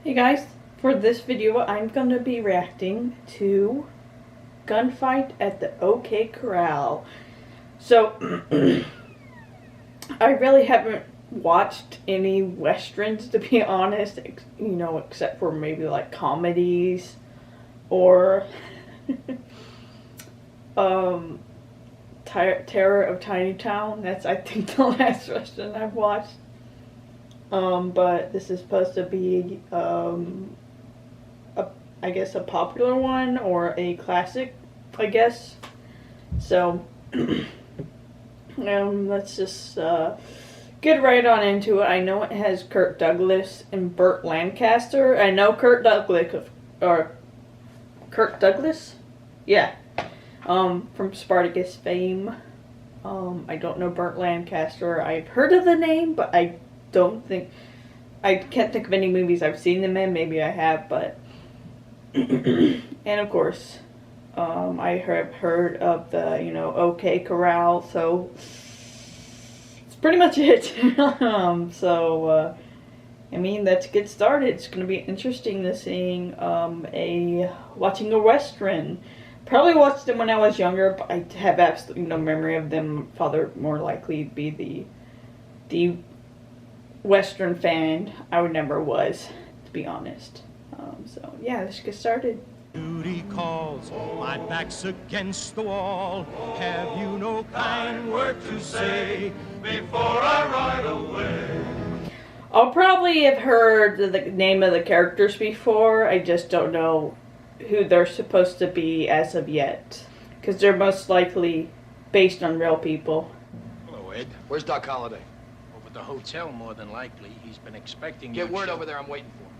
Hey guys, for this video I'm going to be reacting to Gunfight at the OK Corral. So, I really haven't watched any westerns, to be honest, except for maybe like comedies or Terror of Tiny Town. That's, I think, the last western I've watched. But this is supposed to be, I guess a popular one or a classic, I guess. So, let's just get right on into it. I know it has Kirk Douglas and Burt Lancaster. I know Kirk Douglas, yeah, from Spartacus fame. I don't know Burt Lancaster. I've heard of the name, but I can't think of any movies I've seen them in. Maybe I have, but and of course, I have heard of the OK Corral, so it's pretty much it. I mean, let's get started. It's going to be interesting to seeing watching a western. Probably watched them when I was younger, but I have absolutely no memory of them. Father more likely be the western fan I never was, to be honest. So yeah, let's get started. Duty calls, my back's against the wall. Have you no kind word to say before I ride away? I'll probably have heard the name of the characters before. I just don't know who they're supposed to be as of yet, because they're most likely based on real people. Hello, Ed. Where's Doc Holliday? Over at the hotel, more than likely. He's been expecting you. Get word over there, I'm waiting for him.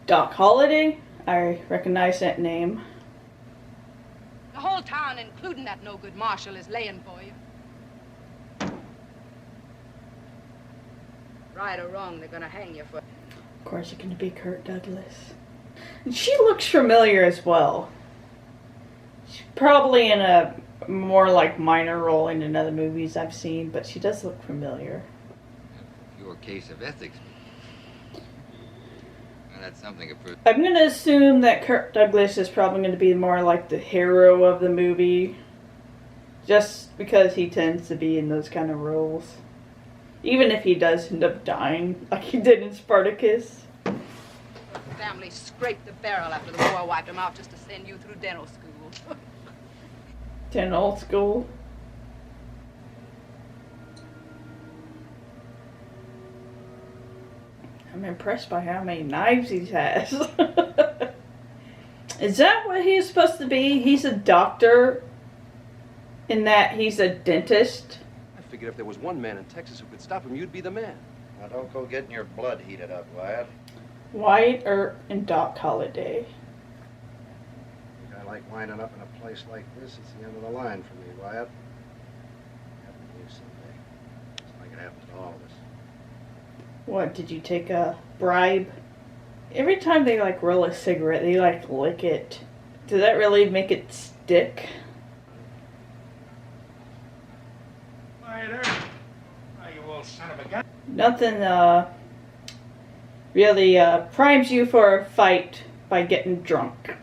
Doc Holliday? I recognize that name. The whole town, including that no-good marshal, is laying for you. Right or wrong, they're gonna hang you for... Of course, it's going to be Kirk Douglas. And she looks familiar as well. She's probably in a more like minor role in other movies I've seen, but she does look familiar. Your case of ethics. Well, that's something of proof. I'm going to assume that Kirk Douglas is probably going to be more like the hero of the movie, just because he tends to be in those kind of roles. Even if he does end up dying, like he did in Spartacus. The family scraped the barrel after the war wiped them out just to send you through dental school. Dental school. I'm impressed by how many knives he has. Is that what he's supposed to be? He's a doctor in that he's a dentist? I figured if there was one man in Texas who could stop him, you'd be the man. Now don't go getting your blood heated up, Wyatt. Wyatt, Earp, and Doc Holliday. I like winding up in a place like this. It's the end of the line for me, Wyatt. Happen to you someday. It's like it happens to all of us. What, did you take a bribe? Every time they like roll a cigarette, they like lick it. Does that really make it stick? Wyatt Earp. Oh, you old son of a gun. Nothing really primes you for a fight by getting drunk.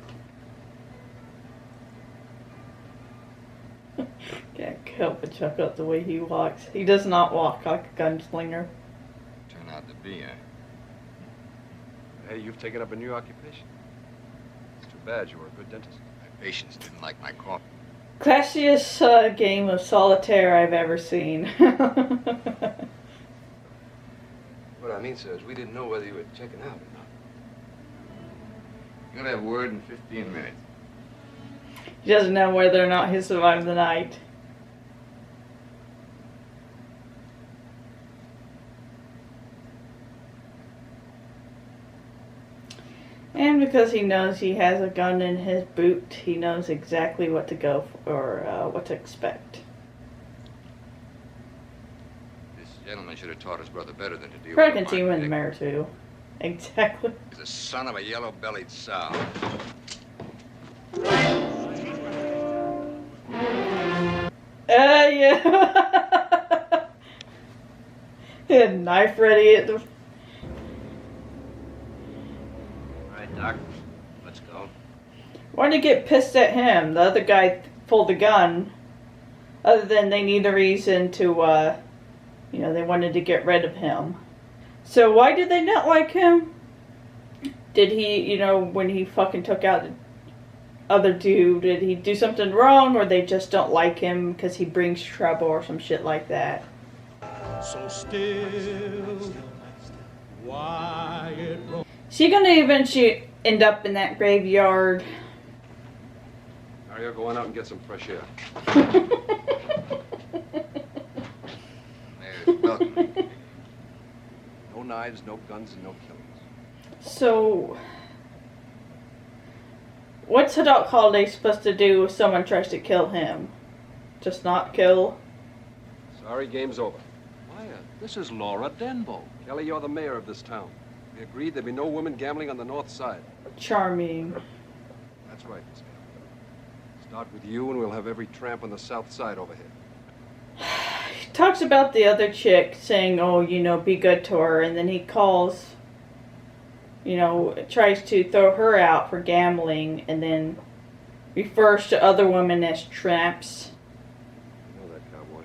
Can't help but chuckle at the way he walks. He does not walk like a gunslinger. Turn out to be, Hey, you've taken up a new occupation. It's too bad. You were a good dentist. My patients didn't like my coffee. Classiest game of solitaire I've ever seen. What I mean, sir, is we didn't know whether you were checking out or not. You're gonna have a word in 15 minutes. He doesn't know whether or not he'll survive the night. And because he knows he has a gun in his boot, he knows exactly what to go for, or what to expect. This gentleman should have taught his brother better than to deal Probably with can see him in the mirror too. Exactly. He's a son of a yellow-bellied sow. Yeah. He had a knife ready at the... right, Doc. Let's go. Why did they get pissed at him? The other guy pulled the gun. Other than they need a reason to, they wanted to get rid of him. So why did they not like him? Did he, when he fucking took out the other dude, did he do something wrong, or they just don't like him because he brings trouble or some shit like that? So still, Wyatt. Is he gonna eventually end up in that graveyard? Mario, go on out and get some fresh air. Mayor's welcome. No knives, no guns, and no killings. So, what's Doc Holliday supposed to do if someone tries to kill him? Just not kill? Sorry, game's over. Wyatt, this is Laura Denbo. Kelly, you're the mayor of this town. We agreed there'd be no women gambling on the north side. Charming. That's right, Miss Kelly. Start with you, and we'll have every tramp on the south side over here. He talks about the other chick saying, oh, be good to her, and then he calls, tries to throw her out for gambling, and then refers to other women as tramps. You know that, cowboy.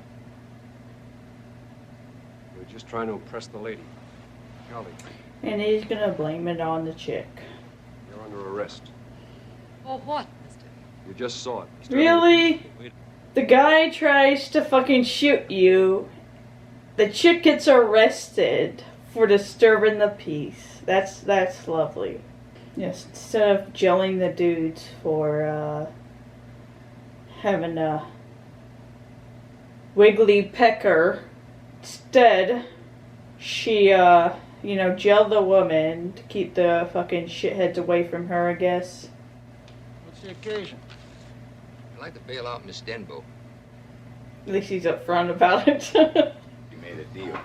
We're just trying to impress the lady. Kelly, And he's gonna blame it on the chick. you're under arrest. For what, mister? You just saw it. Really? The guy tries to fucking shoot you. The chick gets arrested for disturbing the peace. That's lovely. Yes, instead of jailing the dudes for having a wiggly pecker, instead she jailed the woman to keep the fucking shitheads away from her, I guess. What's the occasion? I'd like to bail out Miss Denbo. At least he's upfront about it. You made a deal.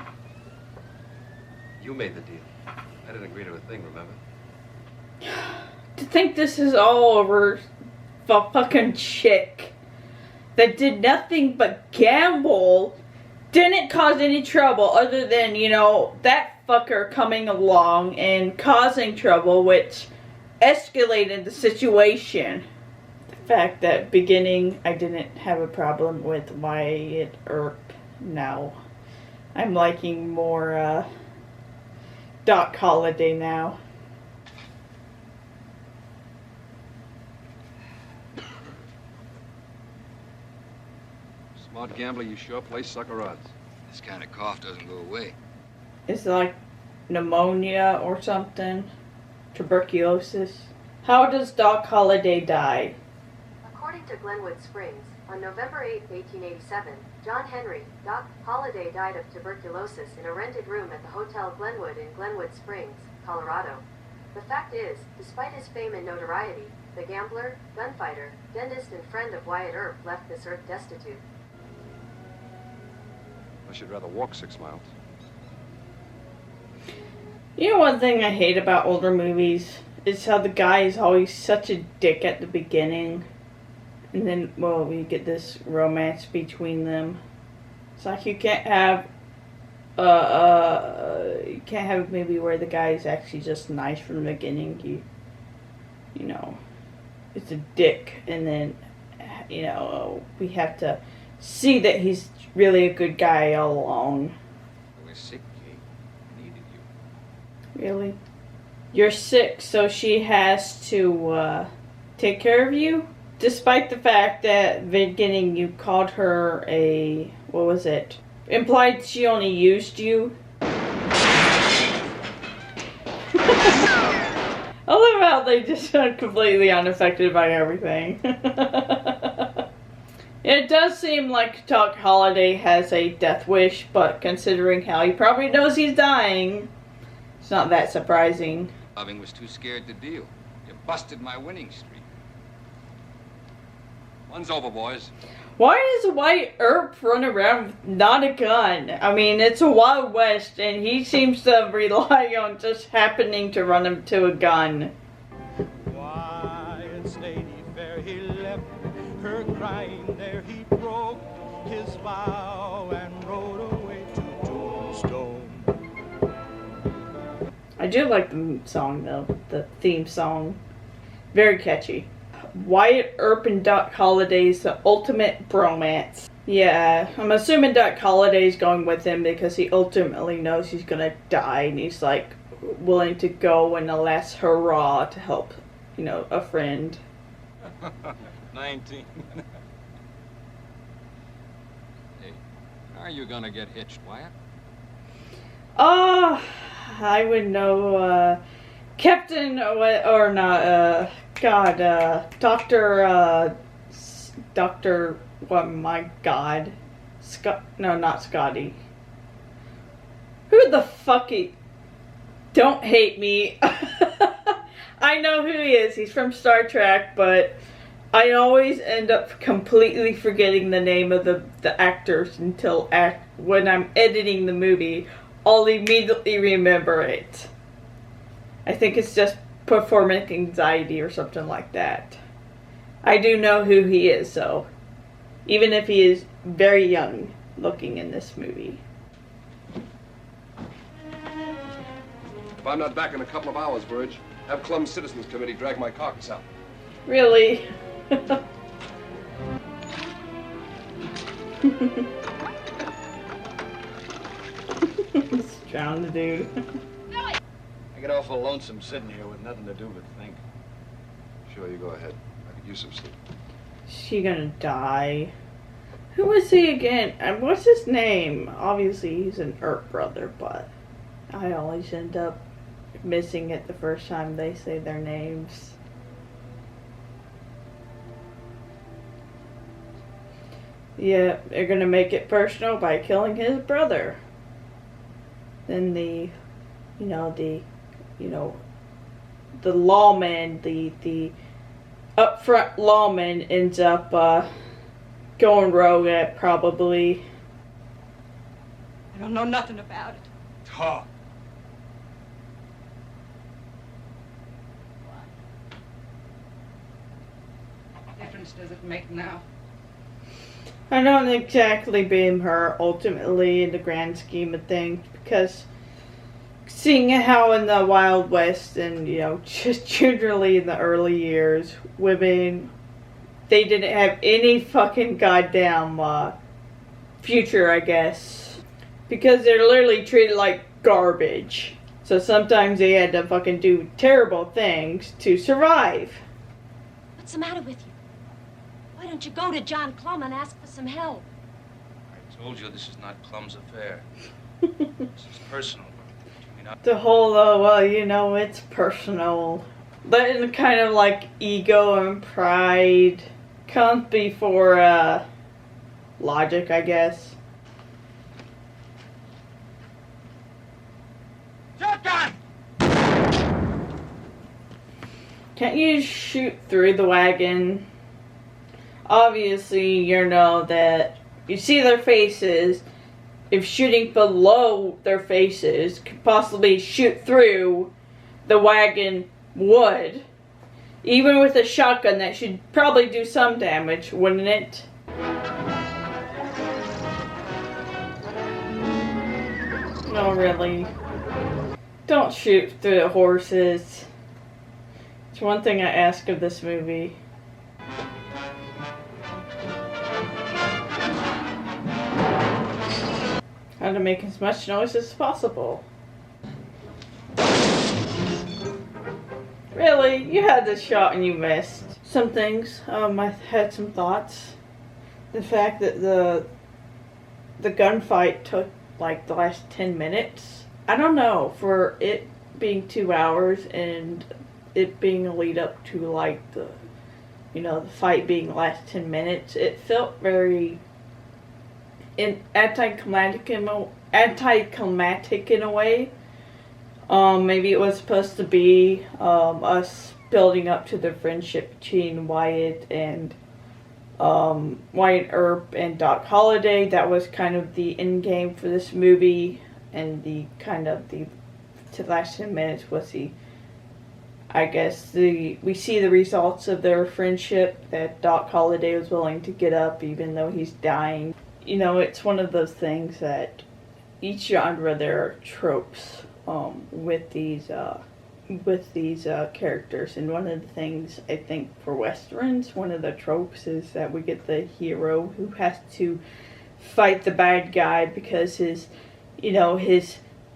You made the deal. I didn't agree to a thing, remember? To think this is all over a fucking chick that did nothing but gamble, didn't cause any trouble other than, that fucker coming along and causing trouble, which escalated the situation. The fact that beginning I didn't have a problem with Wyatt Earp. Now I'm liking more Doc Holliday now. Smart gambler, you sure play sucker odds. This kind of cough doesn't go away. It's like pneumonia or something. Tuberculosis. How does Doc Holliday die? According to Glenwood Springs, on November 8, 1887, John Henry, Doc Holliday died of tuberculosis in a rented room at the Hotel Glenwood in Glenwood Springs, Colorado. The fact is, despite his fame and notoriety, the gambler, gunfighter, dentist, and friend of Wyatt Earp left this earth destitute. I should rather walk 6 miles. One thing I hate about older movies is how the guy is always such a dick at the beginning. And then, we get this romance between them. It's like you can't have a movie where the guy is actually just nice from the beginning. It's a dick, and then, we have to see that he's really a good guy all along. I was sick, Kate. I needed you. Really? You're sick, so she has to take care of you? Despite the fact that at the beginning you called her implied she only used you? I love how they just are completely unaffected by everything. It does seem like Doc Holliday has a death wish, but considering how he probably knows he's dying, it's not that surprising. Loving was too scared to deal. You busted my winning streak. One's over, boys. Why does Wyatt Earp run around with not a gun? I mean, it's a Wild West, and he seems to rely on just happening to run into a gun. Wyatt's lady fair, he left her crying there. He broke his vow and rode away to Tombstone. I do like the song though, the theme song. Very catchy. Wyatt Earp and Doc Holliday's the ultimate bromance. Yeah, I'm assuming Doc Holliday's going with him because he ultimately knows he's gonna die and he's like willing to go in the last hurrah to help, you know, a friend. 19. Hey, are you gonna get hitched, Wyatt? I would know, Captain, or not, Dr. Oh my god. No, not Scotty. Who the fuck Don't hate me. I know who he is. He's from Star Trek, but I always end up completely forgetting the name of the actors until when I'm editing the movie. I'll immediately remember it. I think it's just performance anxiety or something like that. I do know who he is, though. Even if he is very young looking in this movie. If I'm not back in a couple of hours, Burge, have Clum's Citizens Committee drag my carcass out. Really? Drown the dude. I get awful lonesome sitting here with nothing to do but think. Sure, you go ahead. I could use some sleep. She gonna die. Who was he again? And what's his name? Obviously he's an Earp brother, but I always end up missing it the first time they say their names. Yeah, they're gonna make it personal by killing his brother. Then the lawman, the upfront lawman ends up going rogue at probably. I don't know nothing about it. Talk. What difference does it make now? I don't exactly blame her ultimately in the grand scheme of things, because seeing how in the Wild West and, you know, just generally in the early years, women, they didn't have any fucking goddamn future, I guess. Because they're literally treated like garbage. So sometimes they had to fucking do terrible things to survive. What's the matter with you? Why don't you go to John Clum and ask for some help? I told you this is not Clum's affair. This is personal. The whole, well, you know, it's personal. Letting kind of like ego and pride comes before logic, I guess. Shotgun! Can't you shoot through the wagon? Obviously, you know that you see their faces. If shooting below their faces could possibly shoot through, the wagon would. Even with a shotgun, that should probably do some damage, wouldn't it? No, really. Don't shoot through the horses. It's one thing I ask of this movie. How to make as much noise as possible. Really? You had this shot and you missed. Some things, I had some thoughts. The fact that the gunfight took like the last 10 minutes. I don't know, for it being 2 hours and it being a lead up to like the fight being the last 10 minutes, it felt very anticlimactic in a way. Maybe it was supposed to be us building up to the friendship between Wyatt Earp and Doc Holliday. That was kind of the end game for this movie, and the last 10 minutes was we see the results of their friendship, that Doc Holliday was willing to get up even though he's dying. You know, it's one of those things that each genre there are tropes with these characters. And one of the things I think for westerns, one of the tropes is that we get the hero who has to fight the bad guy because his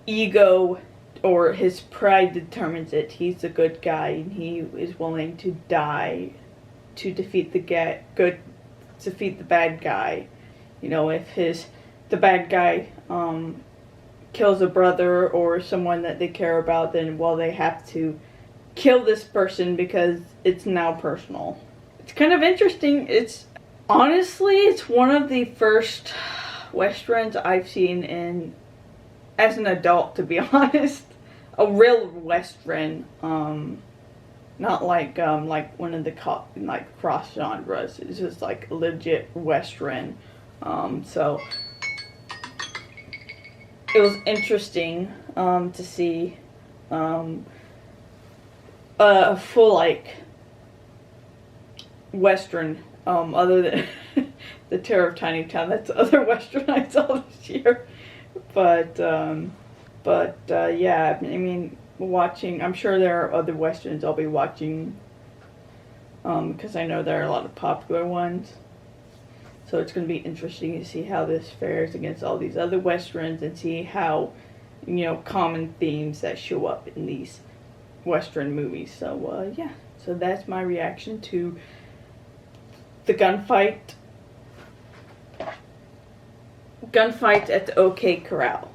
ego or his pride determines it. He's a good guy and he is willing to die to defeat the bad guy. If the bad guy kills a brother or someone that they care about, then they have to kill this person because it's now personal. It's kind of interesting. It's one of the first westerns I've seen as an adult, to be honest. A real western, not like one of the cross genres. It's just like a legit western. So it was interesting to see a full western, other than the Terror of Tiny Town. That's the other western I saw this year. But yeah, I mean, watching, I'm sure there are other westerns I'll be watching, because I know there are a lot of popular ones. So it's going to be interesting to see how this fares against all these other westerns and see how, common themes that show up in these western movies. So, yeah. So that's my reaction to the gunfight at the OK Corral.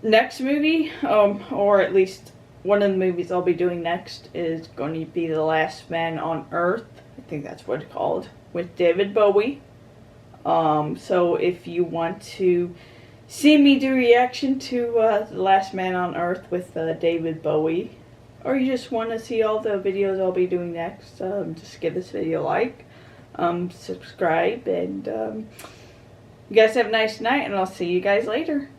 Next movie, or at least one of the movies I'll be doing next, is going to be The Last Man on Earth. I think that's what it's called, with David Bowie. So if you want to see me do reaction to The Last Man on Earth with David Bowie, or you just want to see all the videos I'll be doing next, just give this video a like, subscribe, and you guys have a nice night, and I'll see you guys later.